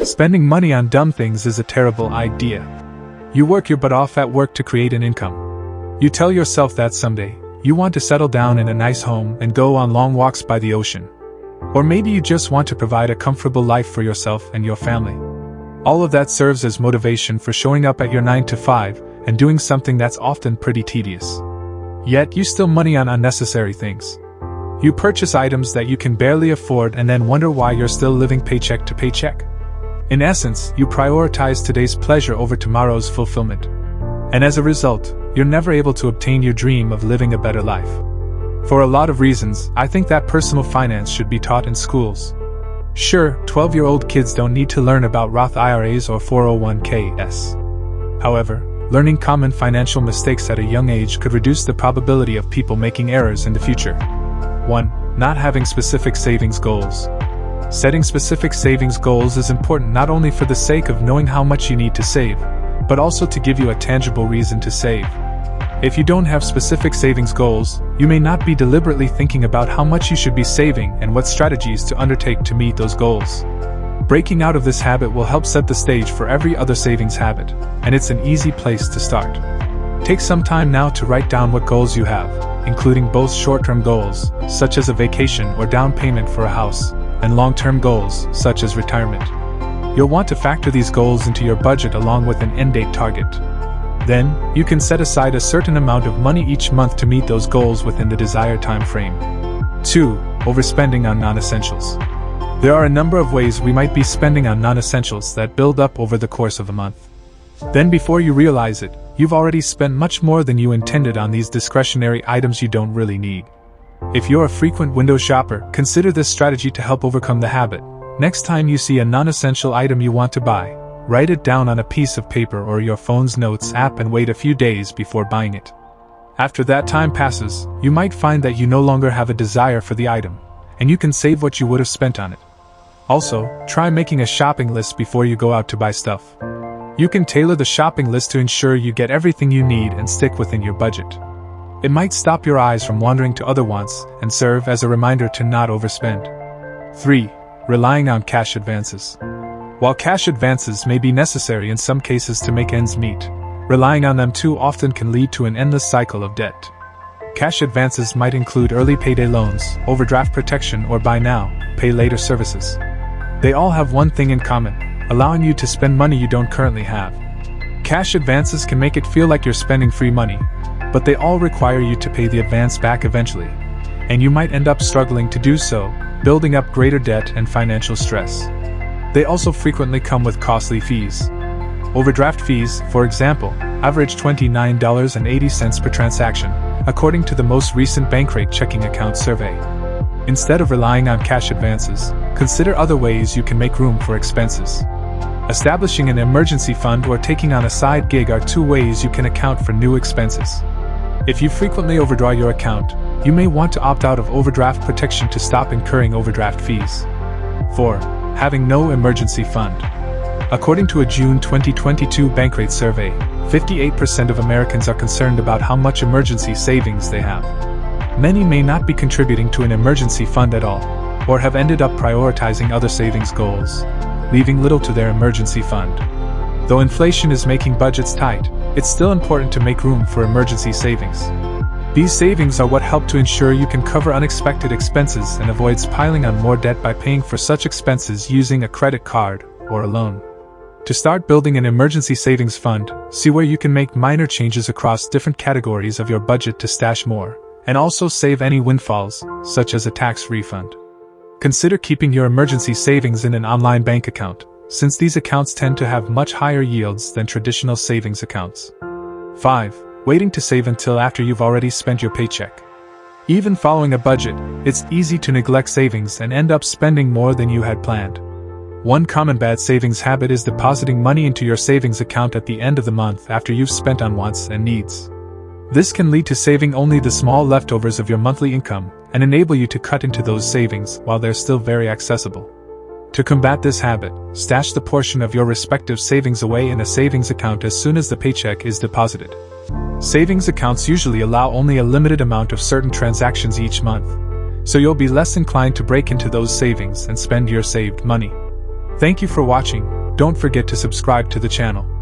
Spending money on dumb things is a terrible idea. You work your butt off at work to create an income. You tell yourself that someday, you want to settle down in a nice home and go on long walks by the ocean. Or maybe you just want to provide a comfortable life for yourself and your family. All of that serves as motivation for showing up at your 9 to 5 and doing something that's often pretty tedious. Yet you still money on unnecessary things. You purchase items that you can barely afford and then wonder why you're still living paycheck to paycheck. In essence, you prioritize today's pleasure over tomorrow's fulfillment. And as a result, you're never able to obtain your dream of living a better life. For a lot of reasons, I think that personal finance should be taught in schools. Sure, 12-year-old kids don't need to learn about Roth IRAs or 401ks. However, learning common financial mistakes at a young age could reduce the probability of people making errors in the future. 1. Not having specific savings goals. Setting specific savings goals is important not only for the sake of knowing how much you need to save, but also to give you a tangible reason to save. If you don't have specific savings goals, you may not be deliberately thinking about how much you should be saving and what strategies to undertake to meet those goals. Breaking out of this habit will help set the stage for every other savings habit, and it's an easy place to start. Take some time now to write down what goals you have, including both short-term goals, such as a vacation or down payment for a house, and long-term goals, such as retirement. You'll want to factor these goals into your budget along with an end-date target. Then, you can set aside a certain amount of money each month to meet those goals within the desired time frame. 2. Overspending on non-essentials. There are a number of ways we might be spending on non-essentials that build up over the course of a month. Then before you realize it, you've already spent much more than you intended on these discretionary items you don't really need. If you're a frequent window shopper, consider this strategy to help overcome the habit. Next time you see a non-essential item you want to buy, write it down on a piece of paper or your phone's notes app and wait a few days before buying it. After that time passes, you might find that you no longer have a desire for the item, and you can save what you would have spent on it. Also, try making a shopping list before you go out to buy stuff. You can tailor the shopping list to ensure you get everything you need and stick within your budget. It might stop your eyes from wandering to other wants and serve as a reminder to not overspend. 3. Relying on cash advances. While cash advances may be necessary in some cases to make ends meet, relying on them too often can lead to an endless cycle of debt. Cash advances might include early payday loans, overdraft protection, or buy now, pay later services. They all have one thing in common: allowing you to spend money you don't currently have. Cash advances can make it feel like you're spending free money, but they all require you to pay the advance back eventually, and you might end up struggling to do so, building up greater debt and financial stress. They also frequently come with costly fees. Overdraft fees, for example, average $29.80 per transaction, according to the most recent Bankrate checking account survey. Instead of relying on cash advances, consider other ways you can make room for expenses. Establishing an emergency fund or taking on a side gig are two ways you can account for new expenses. If you frequently overdraw your account, you may want to opt out of overdraft protection to stop incurring overdraft fees. 4. Having no emergency fund. According to a June 2022 Bankrate survey, 58% of Americans are concerned about how much emergency savings they have. Many may not be contributing to an emergency fund at all, or have ended up prioritizing other savings goals, leaving little to their emergency fund. Though inflation is making budgets tight, it's still important to make room for emergency savings. These savings are what help to ensure you can cover unexpected expenses and avoids piling on more debt by paying for such expenses using a credit card or a loan. To start building an emergency savings fund, see where you can make minor changes across different categories of your budget to stash more, and also save any windfalls, such as a tax refund. Consider keeping your emergency savings in an online bank account, since these accounts tend to have much higher yields than traditional savings accounts. 5. Waiting to save until after you've already spent your paycheck. Even following a budget, it's easy to neglect savings and end up spending more than you had planned. One common bad savings habit is depositing money into your savings account at the end of the month after you've spent on wants and needs. This can lead to saving only the small leftovers of your monthly income and enable you to cut into those savings while they're still very accessible. To combat this habit, stash the portion of your respective savings away in a savings account as soon as the paycheck is deposited. Savings accounts usually allow only a limited amount of certain transactions each month, so you'll be less inclined to break into those savings and spend your saved money. Thank you for watching. Don't forget to subscribe to the channel.